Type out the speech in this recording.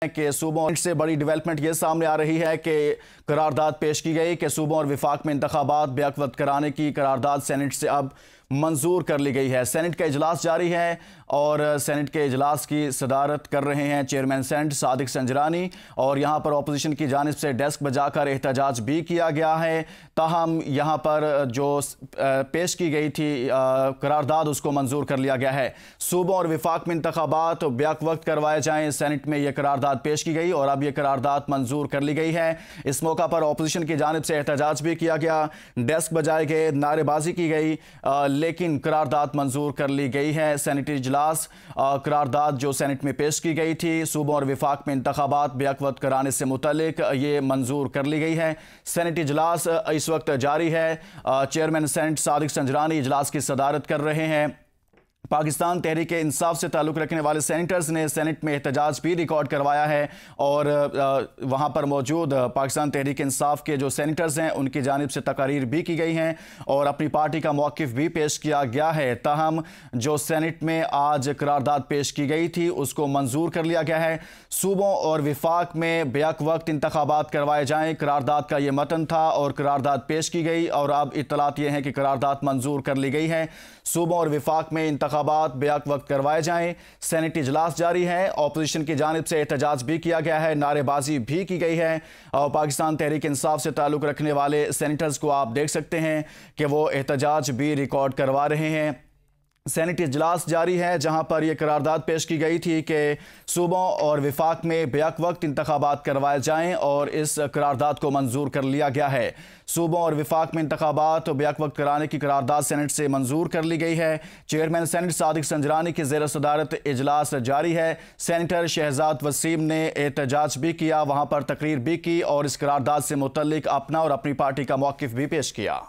कि सूबों से बड़ी डेवलपमेंट ये सामने आ रही है कि करारदाद पेश की गई कि सूबों और विफाक में इंतखाबात बेवक्त कराने की करारदाद सेनेट से अब मंजूर कर ली गई है। सेनेट का इजलास जारी है और सेनेट के इजलास की सदारत कर रहे हैं चेयरमैन सेनेट सादिक संजरानी, और यहाँ पर अपोजिशन की जानिब से डेस्क बजाकर एहतजाज भी किया गया है। ताहम यहाँ पर जो पेश की गई थी करारदाद उसको मंजूर कर लिया गया है। सूबों और विफाक में इंतखाबात बेवक्त करवाए जाएँ, सेनेट में यह करारदाद पेश की गई और अब यह करारदाद मंजूर कर ली गई है। इस मौका पर अपोजिशन की जानिब से एहतजाज भी किया गया, डेस्क बजाए गए, नारेबाजी की गई, लेकिन करारदाद मंजूर कर ली गई है। सेनेट इजलास करारदाद जो सेनेट में पेश की गई थी सूबों और विफाक में इंतखाबात बेवक्त कराने से मुतल्लिक ये मंजूर कर ली गई है। सेनेट इजलास इस वक्त जारी है। चेयरमैन सेनेट सादिक संजरानी इजलास की सदारत कर रहे हैं। पाकिस्तान तहरीक इंसाफ से ताल्लुक़ रखने वाले सेनेटर्स ने सेनेट में एहतजाज भी रिकॉर्ड करवाया है और वहाँ पर मौजूद पाकिस्तान तहरीक इंसाफ के जो सेनेटर्स हैं उनकी जानिब से तकारीर भी की गई हैं और अपनी पार्टी का मौक़िफ़ भी पेश किया गया है। ताहम जो सेनेट में आज करारदाद पेश की गई थी उसको मंजूर कर लिया गया है। सूबों और विफाक में बेवक्त इंतखाबात करवाए जाएँ, करारदाद का ये मतन था और करारदाद पेश की गई और अब इत्तलात ये हैं कि करारदाद मंजूर कर ली गई है। सूबों और विफाक में इंतखाबात बेवक्त करवाए जाएं। सेनेट इजलास जारी है। अपोजिशन की जानिब से एहतजाज भी किया गया है, नारेबाजी भी की गई है और पाकिस्तान तहरीक इंसाफ से ताल्लुक़ रखने वाले सेनेटर्स को आप देख सकते हैं कि वो एहतजाज भी रिकॉर्ड करवा रहे हैं। सेनेट इजलास जारी है जहां पर यह करारदाद पेश की गई थी कि सूबों और विफाक में बेवक्त इंतखाबात करवाए जाएं और इस करारदाद को मंजूर कर लिया गया है। सूबों और विफाक में इंतखाबात बेवक्त कराने की करारदाद सेनेट से मंजूर कर ली गई है। चेयरमैन सेनेट सादिक संजरानी की ज़ेर सदारत इजलास जारी है। सेनेटर शहजाद वसीम ने एहतजाज भी किया, वहाँ पर तकरीर भी की और इस करारदाद से मुतल्लिक अपना और अपनी पार्टी का मौक़िफ़ भी पेश किया।